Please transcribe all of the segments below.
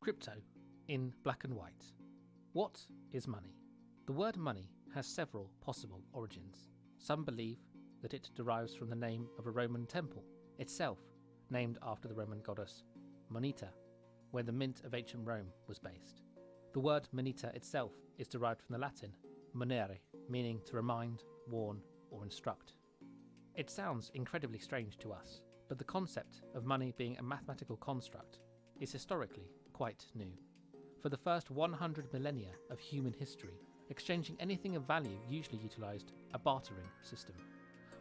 Crypto in black and white. What is money? The word money has several possible origins. Some believe that it derives from the name of a Roman temple, itself named after the Roman goddess Moneta, where the mint of ancient Rome was based. The word moneta itself is derived from the Latin monere, meaning to remind, warn, or instruct. It sounds incredibly strange to us, but the concept of money being a mathematical construct is historically quite new. For the first 100 millennia of human history, exchanging anything of value usually utilised a bartering system.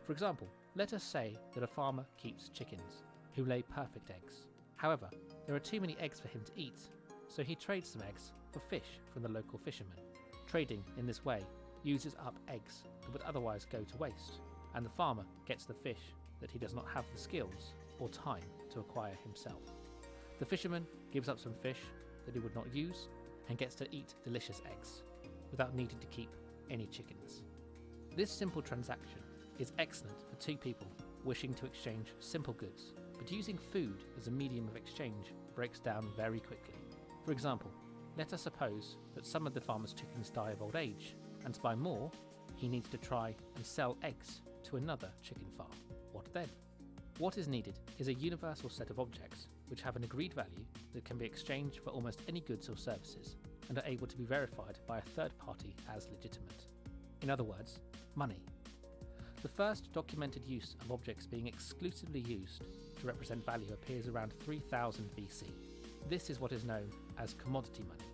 For example, let us say that a farmer keeps chickens, who lay perfect eggs. However, there are too many eggs for him to eat, so he trades some eggs for fish from the local fishermen. Trading in this way uses up eggs that would otherwise go to waste, and the farmer gets the fish that he does not have the skills or time to acquire himself. The fisherman gives up some fish that he would not use and gets to eat delicious eggs without needing to keep any chickens. This simple transaction is excellent for two people wishing to exchange simple goods, but using food as a medium of exchange breaks down very quickly. For example, let us suppose that some of the farmer's chickens die of old age, and to buy more, he needs to try and sell eggs to another chicken farm. What then? What is needed is a universal set of objects which have an agreed value that can be exchanged for almost any goods or services and are able to be verified by a third party as legitimate. In other words, money. The first documented use of objects being exclusively used to represent value appears around 3000 BC. This is what is known as commodity money.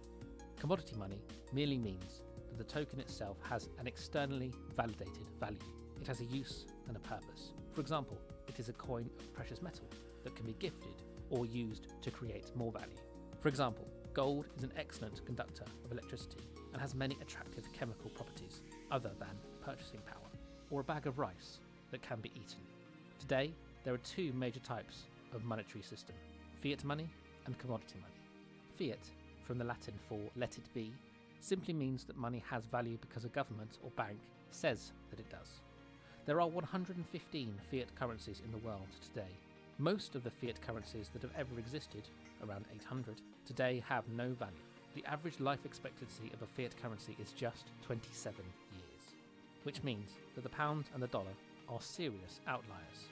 Commodity money merely means that the token itself has an externally validated value. It has a use and a purpose. For example, it is a coin of precious metal that can be gifted or used to create more value. For example, gold is an excellent conductor of electricity and has many attractive chemical properties other than purchasing power. Or a bag of rice that can be eaten. Today, there are two major types of monetary system: fiat money and commodity money. Fiat, from the Latin for let it be, simply means that money has value because a government or bank says that it does. There are 115 fiat currencies in the world today. Most of the fiat currencies that have ever existed, around 800, today have no value. The average life expectancy of a fiat currency is just 27 years, which means that the pound and the dollar are serious outliers.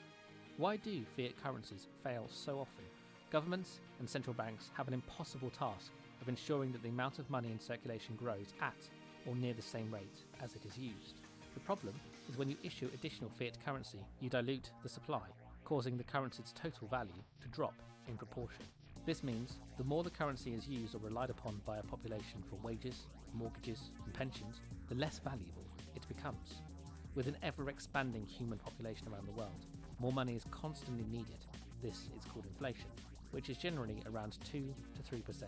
Why do fiat currencies fail so often? Governments and central banks have an impossible task of ensuring that the amount of money in circulation grows at or near the same rate as it is used. The problem is when you issue additional fiat currency, you dilute the supply, causing the currency's total value to drop in proportion. This means the more the currency is used or relied upon by a population for wages, mortgages and pensions, the less valuable it becomes. With an ever-expanding human population around the world, more money is constantly needed. This is called inflation, which is generally around 2 to 3%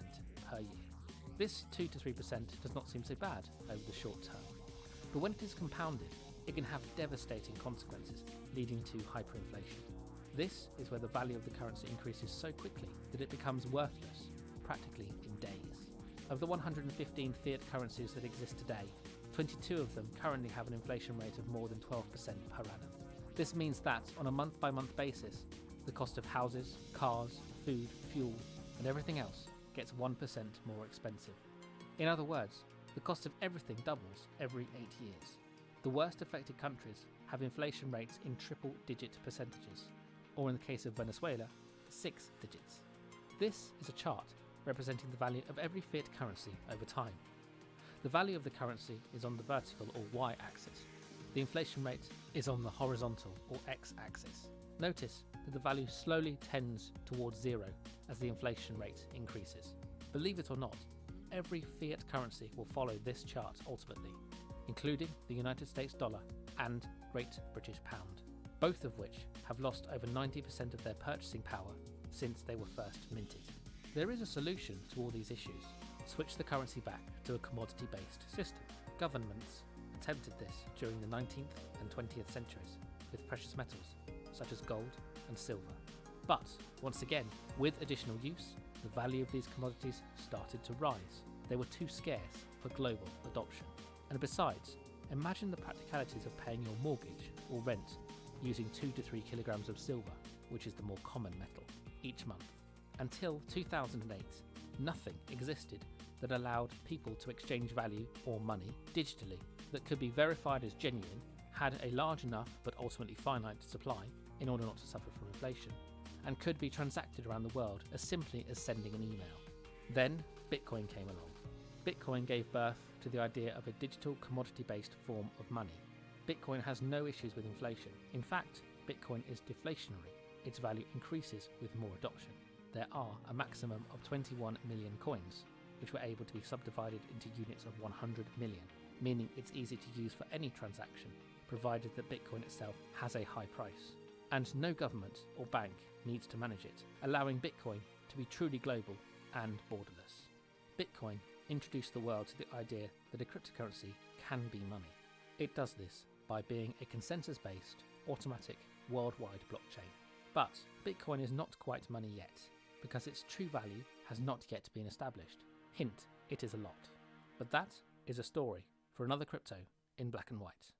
per year. This 2 to 3% does not seem so bad over the short term, but when it is compounded, it can have devastating consequences, leading to hyperinflation. This is where the value of the currency increases so quickly that it becomes worthless, practically in days. Of the 115 fiat currencies that exist today, 22 of them currently have an inflation rate of more than 12% per annum. This means that, on a month-by-month basis, the cost of houses, cars, food, fuel, and everything else gets 1% more expensive. In other words, the cost of everything doubles every 8 years. The worst affected countries have inflation rates in triple-digit percentages, or in the case of Venezuela, 6 digits. This is a chart representing the value of every fiat currency over time. The value of the currency is on the vertical or y-axis. The inflation rate is on the horizontal or x-axis. Notice that the value slowly tends towards zero as the inflation rate increases. Believe it or not, every fiat currency will follow this chart ultimately, including the United States dollar and Great British pound, both of which have lost over 90% of their purchasing power since they were first minted. There is a solution to all these issues. Switch the currency back to a commodity-based system. Governments attempted this during the 19th and 20th centuries with precious metals such as gold and silver. But, once again, with additional use, the value of these commodities started to rise. They were too scarce for global adoption. And besides, imagine the practicalities of paying your mortgage or rent using 2 to 3 kilograms of silver, which is the more common metal, each month. Until 2008, nothing existed that allowed people to exchange value or money digitally that could be verified as genuine, had a large enough but ultimately finite supply in order not to suffer from inflation, and could be transacted around the world as simply as sending an email. Then Bitcoin came along. Bitcoin gave birth to the idea of a digital commodity-based form of money. Bitcoin has no issues with inflation. In fact, Bitcoin is deflationary. Its value increases with more adoption. There are a maximum of 21 million coins, which were able to be subdivided into units of 100 million, meaning it's easy to use for any transaction, provided that Bitcoin itself has a high price. And no government or bank needs to manage it, allowing Bitcoin to be truly global and borderless. Bitcoin introduced the world to the idea that a cryptocurrency can be money. It does this by being a consensus-based, automatic, worldwide blockchain. But Bitcoin is not quite money yet, because its true value has not yet been established. Hint, it is a lot. But that is a story for another crypto in black and white.